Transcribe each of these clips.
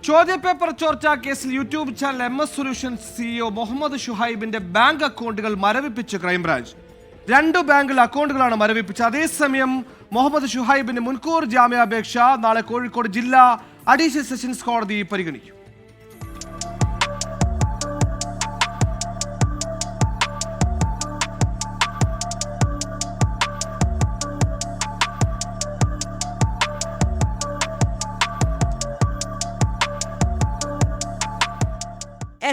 ചോദ്യപേപ്പർ ചോർച്ചാ കേസിൽ YouTube channel MS solutions CEO Muhammad ഷുഹൈബിന്റെ ബാങ്ക് അക്കൗണ്ടുകൾ മരവിപ്പിച്ച് ക്രൈംബ്രാഞ്ച്. 2 ബാങ്കിൽ അക്കൗണ്ടുകളാണ് മരവിപ്പിച്ചത്. അതേസമയം മുഹമ്മദ് ഷുഹൈബിന്റെ മുൻകൂർ ജാമ്യാപേക്ഷ നാളെ കോഴിക്കോട് ജില്ലാ അഡീഷണൽ സെഷൻസ് കോടതി പരിഗണിക്കും.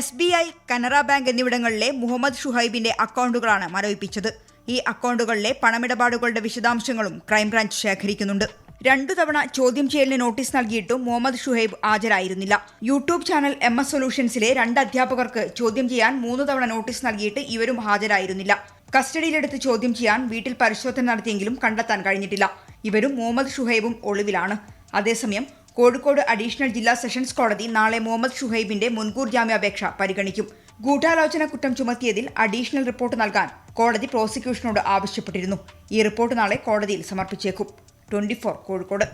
SBI, കനറ ബാങ്ക് എന്നിവിടങ്ങളിലെ മുഹമ്മദ് ഷുഹൈബിന്റെ അക്കൗണ്ടുകളാണ് മരവിപ്പിച്ചത്. ഈ അക്കൗണ്ടുകളിലെ പണമിടപാടുകളുടെ വിശദാംശങ്ങളും ക്രൈംബ്രാഞ്ച് ശേഖരിക്കുന്നുണ്ട്. 2 തവണ ചോദ്യം ചെയ്യലിന് നോട്ടീസ് നൽകിയിട്ടും മുഹമ്മദ് ഷുഹൈബ് ഹാജരായിരുന്നില്ല. യൂട്യൂബ് ചാനൽ MS സൊല്യൂഷൻസിലെ 2 അധ്യാപകർക്ക് ചോദ്യം ചെയ്യാൻ 3 തവണ നോട്ടീസ് നൽകിയിട്ട് ഇവരും ഹാജരായിരുന്നില്ല. കസ്റ്റഡിയിലെടുത്ത് ചോദ്യം ചെയ്യാൻ വീട്ടിൽ പരിശോധന നടത്തിയെങ്കിലും കണ്ടെത്താൻ കഴിഞ്ഞിട്ടില്ല. ഇവരും മുഹമ്മദ് ഷുഹൈബും ഒളിവിലാണ്. അതേസമയം കോഴിക്കോട് അഡീഷണൽ ജില്ലാ സെഷൻസ് കോടതി നാളെ മുഹമ്മദ് ഷുഹൈബിന്റെ മുൻകൂർ ജാമ്യാപേക്ഷ പരിഗണിക്കും. ഗൂഢാലോചന കുറ്റം ചുമത്തിയതിൽ അഡീഷണൽ റിപ്പോർട്ട് നൽകാൻ കോടതി പ്രോസിക്യൂഷനോട് ആവശ്യപ്പെട്ടിരുന്നു. ഈ റിപ്പോർട്ട് നാളെ കോടതിയിൽ സമർപ്പിച്ചേക്കും. 24 കോഴിക്കോട്.